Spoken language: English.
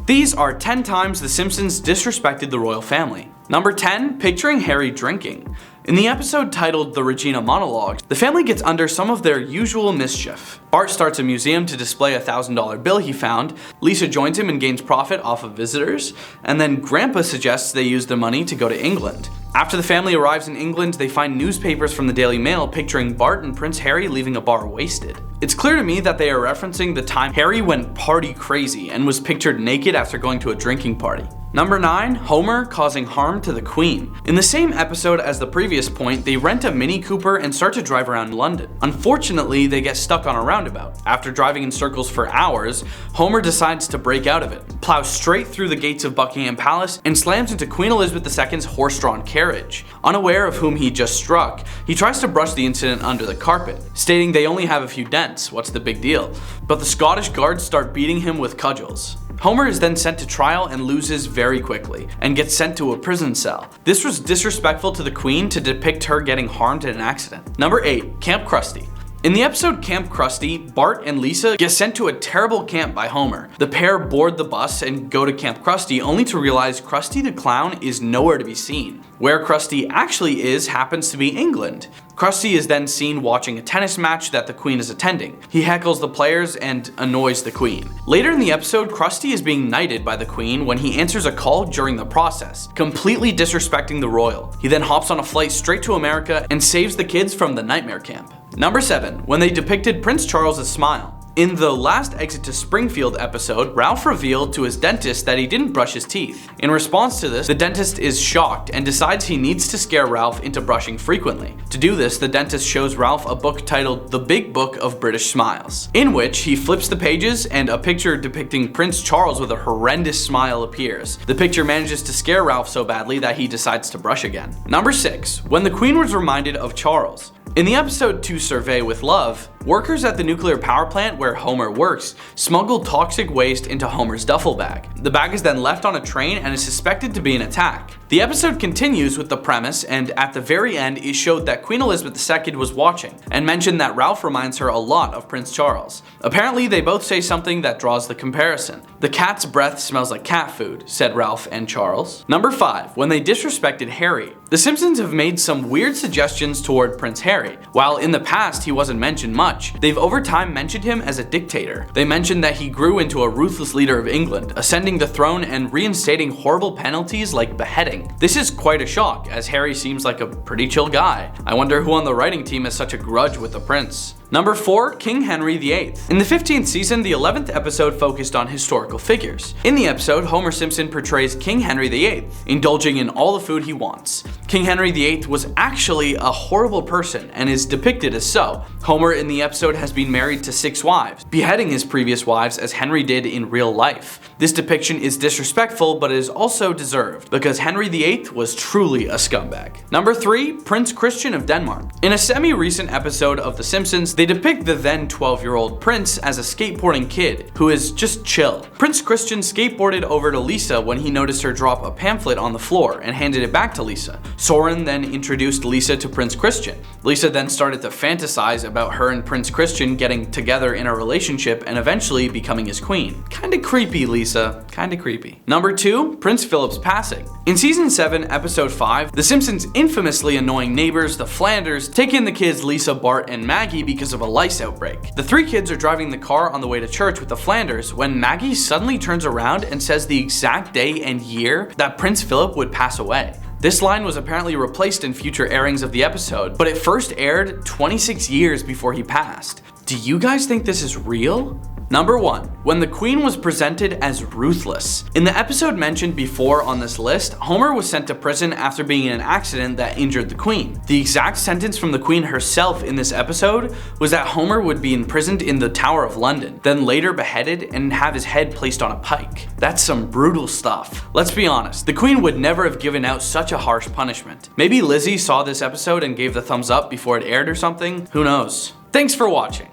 These are 10 times The Simpsons disrespected the royal family. Number 10. Picturing Harry drinking. In the episode titled The Regina Monologues, the family gets under some of their usual mischief. Bart starts a museum to display a $1,000 bill he found, Lisa joins him and gains profit off of visitors, and then Grandpa suggests they use the money to go to England. After the family arrives in England, they find newspapers from the Daily Mail picturing Bart and Prince Harry leaving a bar wasted. It's clear to me that they are referencing the time Harry went party crazy and was pictured naked after going to a drinking party. Number 9. Homer causing harm to the Queen. In the same episode as the previous point, they rent a Mini Cooper and start to drive around London. Unfortunately, they get stuck on a roundabout. After driving in circles for hours, Homer decides to break out of it, plows straight through the gates of Buckingham Palace, and slams into Queen Elizabeth II's horse-drawn carriage. Unaware of whom he just struck, he tries to brush the incident under the carpet, stating they only have a few dents, what's the big deal? But the Scottish guards start beating him with cudgels. Homer is then sent to trial and loses very quickly, and gets sent to a prison cell. This was disrespectful to the Queen to depict her getting harmed in an accident. Number 8. Camp Krusty. In the episode Camp Krusty, Bart and Lisa get sent to a terrible camp by Homer. The pair board the bus and go to Camp Krusty only to realize Krusty the Clown is nowhere to be seen. Where Krusty actually is happens to be England. Krusty is then seen watching a tennis match that the Queen is attending. He heckles the players and annoys the Queen. Later in the episode, Krusty is being knighted by the Queen when he answers a call during the process, completely disrespecting the royal. He then hops on a flight straight to America and saves the kids from the nightmare camp. Number 7. When they depicted Prince Charles' smile. In the Last Exit to Springfield episode, Ralph revealed to his dentist that he didn't brush his teeth. In response to this, the dentist is shocked and decides he needs to scare Ralph into brushing frequently. To do this, the dentist shows Ralph a book titled The Big Book of British Smiles, in which he flips the pages and a picture depicting Prince Charles with a horrendous smile appears. The picture manages to scare Ralph so badly that he decides to brush again. Number 6. When the Queen was reminded of Charles. In the episode To Survey with Love, workers at the nuclear power plant where Homer works smuggle toxic waste into Homer's duffel bag. The bag is then left on a train and is suspected to be an attack. The episode continues with the premise, and at the very end it showed that Queen Elizabeth II was watching and mentioned that Ralph reminds her a lot of Prince Charles. Apparently they both say something that draws the comparison. The cat's breath smells like cat food, said Ralph and Charles. Number 5. When they disrespected Harry. The Simpsons have made some weird suggestions toward Prince Harry. While in the past he wasn't mentioned much, they've over time mentioned him as a dictator. They mentioned that he grew into a ruthless leader of England, ascending the throne and reinstating horrible penalties like beheading. This is quite a shock, as Harry seems like a pretty chill guy. I wonder who on the writing team has such a grudge with the prince. Number 4. King Henry VIII. In the 15th season, the 11th episode focused on historical figures. In the episode, Homer Simpson portrays King Henry VIII, indulging in all the food he wants. King Henry VIII was actually a horrible person and is depicted as so. Homer in the episode has been married to 6 wives, beheading his previous wives as Henry did in real life. This depiction is disrespectful, but it is also deserved, because Henry VIII was truly a scumbag. Number 3. Prince Christian of Denmark. In a semi-recent episode of The Simpsons, they depict the then 12-year-old prince as a skateboarding kid who is just chill. Prince Christian skateboarded over to Lisa when he noticed her drop a pamphlet on the floor and handed it back to Lisa. Soren then introduced Lisa to Prince Christian. Lisa then started to fantasize about her and Prince Christian getting together in a relationship and eventually becoming his queen. Kinda creepy, Lisa. Kinda creepy. Number 2. Prince Philip's passing. In season 7, episode 5, The Simpsons' infamously annoying neighbors, the Flanders, take in the kids Lisa, Bart, and Maggie because of a lice outbreak. The 3 kids are driving the car on the way to church with the Flanders when Maggie suddenly turns around and says the exact day and year that Prince Philip would pass away. This line was apparently replaced in future airings of the episode, but it first aired 26 years before he passed. Do you guys think this is real? Number 1. When the Queen was presented as ruthless. In the episode mentioned before on this list, Homer was sent to prison after being in an accident that injured the Queen. The exact sentence from the Queen herself in this episode was that Homer would be imprisoned in the Tower of London, then later beheaded and have his head placed on a pike. That's some brutal stuff. Let's be honest, the Queen would never have given out such a harsh punishment. Maybe Lizzie saw this episode and gave the thumbs up before it aired or something? Who knows? Thanks for watching.